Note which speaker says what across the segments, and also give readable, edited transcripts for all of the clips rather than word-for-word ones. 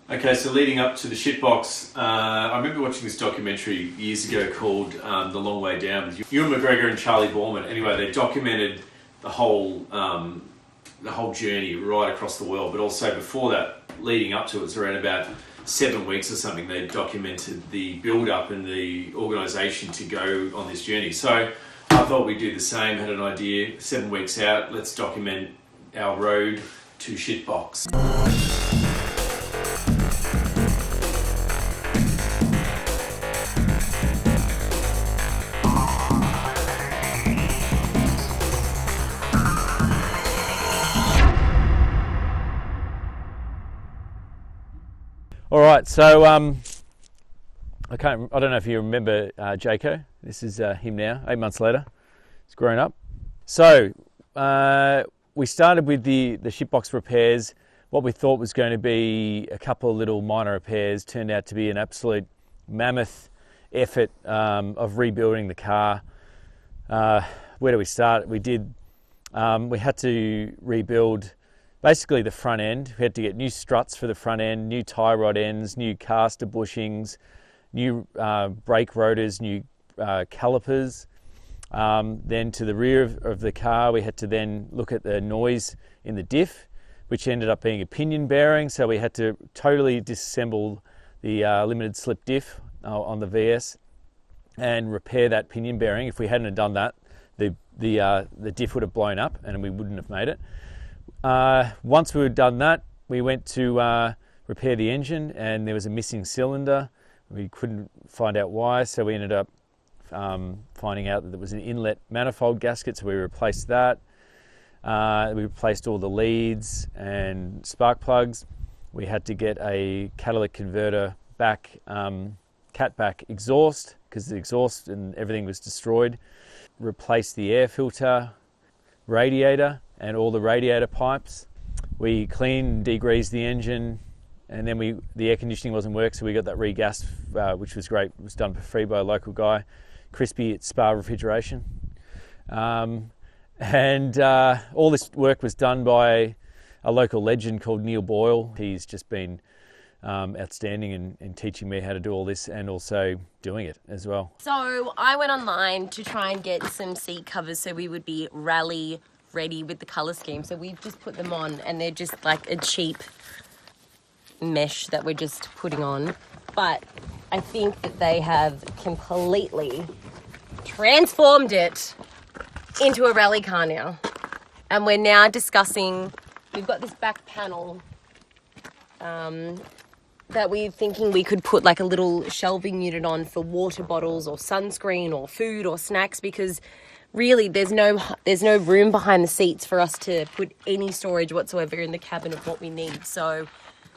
Speaker 1: Okay, so leading up to the Shitbox, I remember watching this documentary years ago called The Long Way Down with Ewan McGregor and Charlie Boorman. Anyway, they documented the whole journey right across the world, but also before that, leading up to it, it's around about 7 weeks or something, they documented the build-up and the organisation to go on this journey. So I thought we'd do the same, had an idea, 7 weeks out, let's document our road to Shitbox.
Speaker 2: All right, so I don't know if you remember Jaco. This is him now, 8 months later. He's grown up. So we started with the Shitbox repairs. What we thought was going to be a couple of little minor repairs turned out to be an absolute mammoth effort of rebuilding the car. Where do we start? We had to rebuild basically the front end. We had to get new struts for the front end, new tie rod ends, new caster bushings, new brake rotors, new calipers. Then to the rear of the car, we had to then look at the noise in the diff, which ended up being a pinion bearing. So we had to totally disassemble the limited slip diff on the VS and repair that pinion bearing. If we hadn't have done that, the diff would have blown up and we wouldn't have made it. Once we had done that, we went to repair the engine, and there was a missing cylinder. We couldn't find out why, so we ended up finding out that there was an inlet manifold gasket, so we replaced that. We replaced all the leads and spark plugs. We had to get a catalytic converter back, cat back exhaust, because the exhaust and everything was destroyed. Replaced the air filter, radiator, and all the radiator pipes. We cleaned, degreased the engine, and then the air conditioning wasn't working, so we got that regassed, which was great. It was done for free by a local guy, Crispy at Spa Refrigeration. And all this work was done by a local legend called Neil Boyle. He's just been outstanding in teaching me how to do all this and also doing it as well.
Speaker 3: So I went online to try and get some seat covers so we would be rally ready with the colour scheme. So we've just put them on, and they're just like a cheap mesh that we're just putting on. But I think that they have completely transformed it into a rally car now. And we're now discussing, we've got this back panel that we're thinking we could put like a little shelving unit on for water bottles or sunscreen or food or snacks, because really there's no room behind the seats for us to put any storage whatsoever in the cabin of what we need. So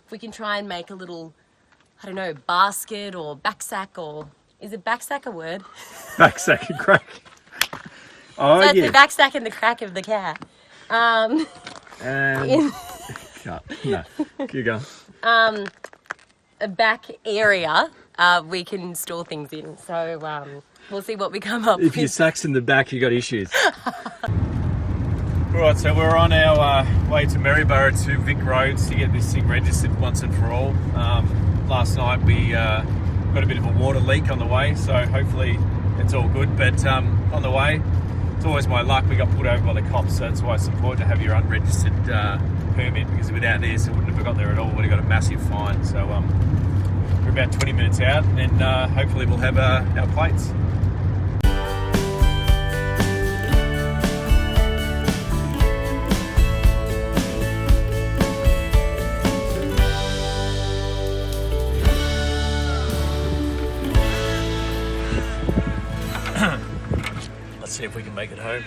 Speaker 3: if we can try and make a little, I don't know, basket or backsack, or is it backsack a word?
Speaker 2: Backsack and crack. Oh,
Speaker 3: so
Speaker 2: yeah.
Speaker 3: The backsack and the crack of the cat.
Speaker 2: No, keep going.
Speaker 3: A back area we can store things in. So we'll see what we come up with.
Speaker 2: If your sack's in the back, you got issues. Right, so we're on our way to Maryborough to Vic Roads to get this thing registered once and for all. Last night we got a bit of a water leak on the way, so hopefully it's all good. But on the way, it's always my luck, we got pulled over by the cops, so it's why it's important to have your unregistered permit, because without this, it wouldn't have got there at all. We would have got a massive fine. So we're about 20 minutes out, and hopefully we'll have our plates. Let's see if we can make it home.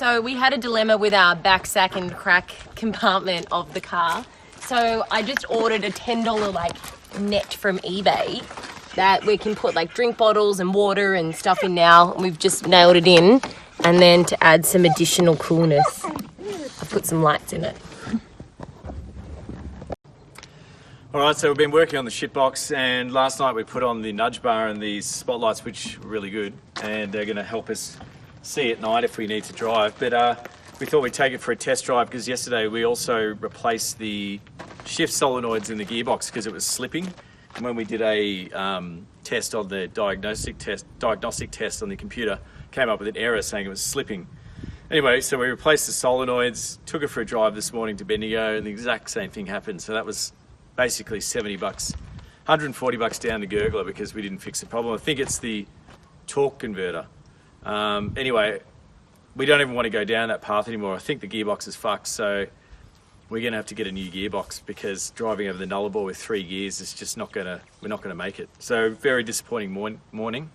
Speaker 3: So we had a dilemma with our back sack and crack compartment of the car. So I just ordered a $10 like net from eBay that we can put like drink bottles and water and stuff in now. We've just nailed it in. And then to add some additional coolness, I put some lights in it.
Speaker 2: All right, so we've been working on the Shitbox, and last night we put on the nudge bar and these spotlights, which are really good, and they're going to help us see at night if we need to drive. But we thought we'd take it for a test drive because yesterday we also replaced the shift solenoids in the gearbox because it was slipping. And when we did a test on the diagnostic test on the computer, came up with an error saying it was slipping. Anyway, so we replaced the solenoids, took it for a drive this morning to Bendigo, and the exact same thing happened. So that was basically $70, $140 down the gurgler because we didn't fix the problem. I think it's the torque converter. Anyway, we don't even want to go down that path anymore. I think the gearbox is fucked, so we're going to have to get a new gearbox because driving over the Nullarbor with 3 gears is just we're not going to make it. So very disappointing morning.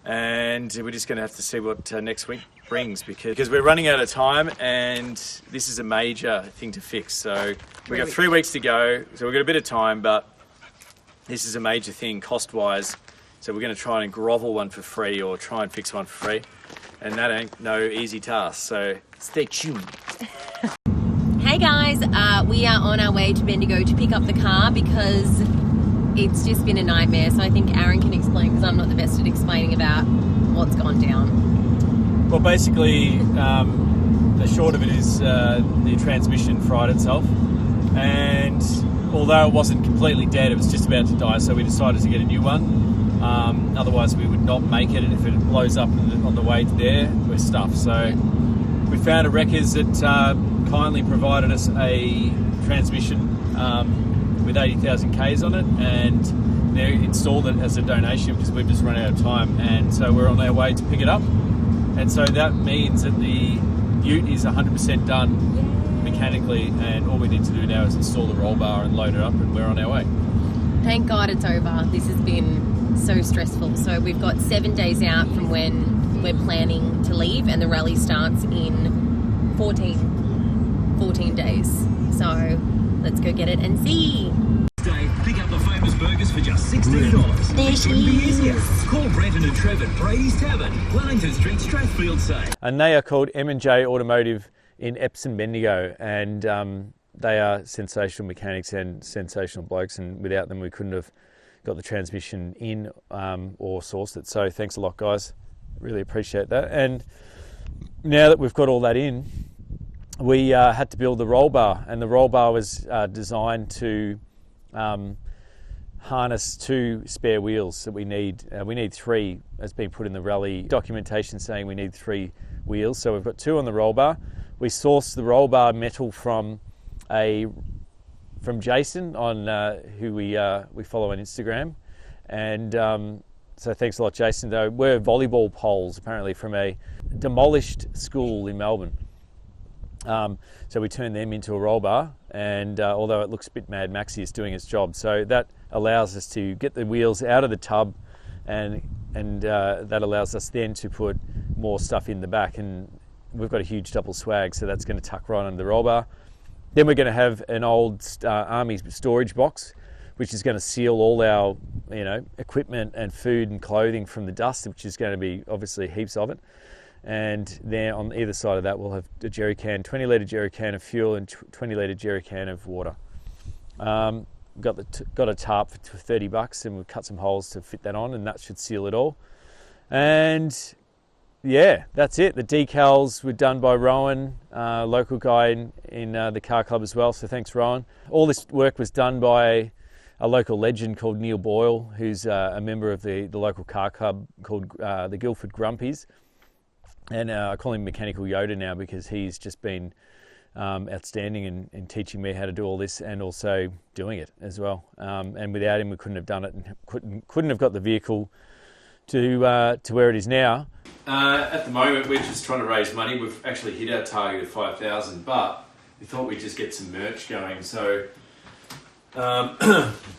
Speaker 2: And we're just going to have to see what next week brings because we're running out of time and this is a major thing to fix. So we've got 3 weeks to go, so we've got a bit of time, but this is a major thing cost-wise. So we're going to try and grovel one for free or try and fix one for free. And that ain't no easy task, so stay tuned.
Speaker 3: Hey guys, we are on our way to Bendigo to pick up the car because it's just been a nightmare. So I think Aaron can explain because I'm not the best at explaining about what's gone down.
Speaker 2: Well, basically, the short of it is the transmission fried itself, and although it wasn't completely dead, it was just about to die, so we decided to get a new one. Otherwise, we would not make it, and if it blows up on the way to there, we're stuffed. So we found a wreckers that kindly provided us a transmission with 80,000 Ks on it, and they installed it as a donation because we've just run out of time, and so we're on our way to pick it up. And so that means that the ute is 100% done mechanically, and all we need to do now is install the roll bar and load it up, and we're on our way.
Speaker 3: Thank God it's over. This has been so stressful. So we've got 7 days out from when we're planning to leave, and the rally starts in 14 days. So let's go get it and see.
Speaker 4: Pick up the famous burgers for just $16.
Speaker 3: There she is.
Speaker 4: Call Brenton and Trev at Brady's Tavern, Wellington Street, Strathfield, say.
Speaker 2: And they are called M&J Automotive in Epsom, Bendigo, and they are sensational mechanics and sensational blokes, and without them we couldn't have got the transmission in or sourced it. So thanks a lot, guys. Really appreciate that. And now that we've got all that in, we had to build the roll bar, and the roll bar was designed to harness 2 spare wheels that we need. We need 3, as been put in the rally documentation saying we need 3 wheels. So we've got 2 on the roll bar. We sourced the roll bar metal from Jason on who we follow on Instagram, and so thanks a lot, Jason. Though we're volleyball poles apparently from a demolished school in Melbourne. So we turned them into a roll bar, and although it looks a bit Mad Maxy, it's doing its job. So that allows us to get the wheels out of the tub, and that allows us then to put more stuff in the back. And we've got a huge double swag, so that's going to tuck right under the roll bar. Then we're going to have an old army storage box, which is going to seal all our equipment and food and clothing from the dust, which is going to be obviously heaps of it. And then on either side of that, we'll have a jerry can, 20-litre jerry can of fuel and 20-litre jerry can of water. Got a tarp for $30, and we've cut some holes to fit that on, and that should seal it all. And yeah, that's it. The decals were done by Rowan, local guy in the car club as well. So thanks, Rowan. All this work was done by a local legend called Neil Boyle, who's a member of the local car club called the Guildford Grumpies. And I call him Mechanical Yoda now because he's just been outstanding in teaching me how to do all this and also doing it as well. And without him, we couldn't have done it and couldn't have got the vehicle to where it is now.
Speaker 1: At the moment, we're just trying to raise money. We've actually hit our target of 5,000, but we thought we'd just get some merch going. So,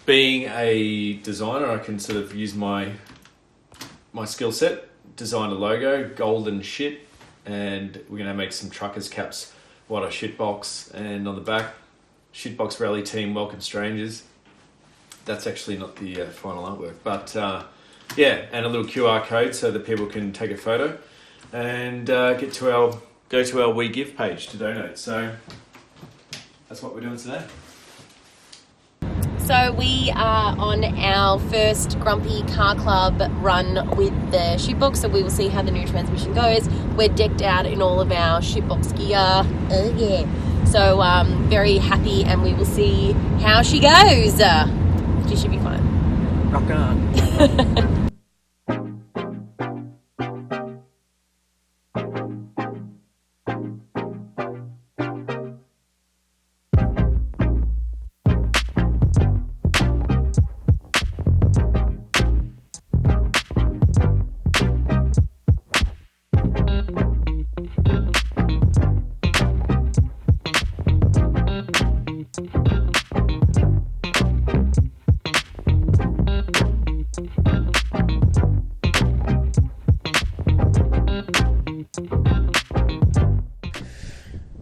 Speaker 1: being a designer, I can sort of use my skill set. Design a logo, golden shit, and we're going to make some truckers caps, what a Shitbox, and on the back, Shitbox Rally Team Welcome Strangers. That's actually not the final artwork, but yeah, and a little QR code so that people can take a photo and go to our We Give page to donate. So that's what we're doing today.
Speaker 3: So we are on our first Grumpy Car Club run with the Shitbox, so we will see how the new transmission goes. We're decked out in all of our Shitbox gear. Oh yeah. So very happy, and we will see how she goes. She should be fine.
Speaker 2: Rock on.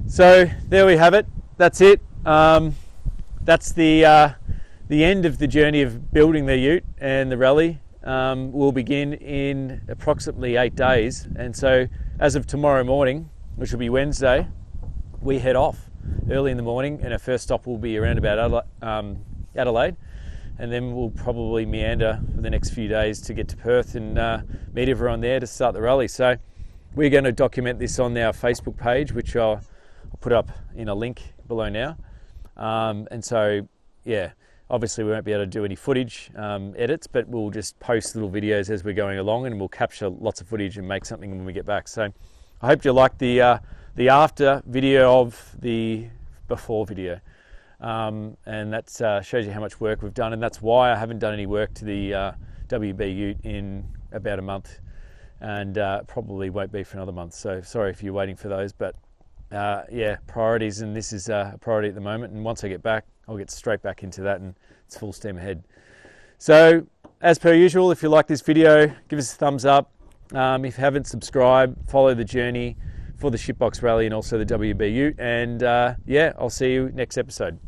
Speaker 2: So there we have it. That's it. That's the end of the journey of building the ute, and the rally will begin in approximately 8 days. And so as of tomorrow morning, which will be Wednesday, we head off early in the morning, and our first stop will be around about Adelaide, and then we'll probably meander for the next few days to get to Perth and meet everyone there to start the rally. So we're going to document this on our Facebook page, which I'll put up in a link below now. And so, yeah, obviously we won't be able to do any footage edits, but we'll just post little videos as we're going along, and we'll capture lots of footage and make something when we get back. So I hope you liked the after video of the before video. And that shows you how much work we've done, and that's why I haven't done any work to the WB ute in about a month, and probably won't be for another month. So sorry if you're waiting for those, but yeah, priorities, and this is a priority at the moment, and once I get back, I'll get straight back into that, and it's full steam ahead. So as per usual, if you like this video, give us a thumbs up. If you haven't subscribed, follow the journey for the Shitbox Rally and also the WB ute, and yeah, I'll see you next episode.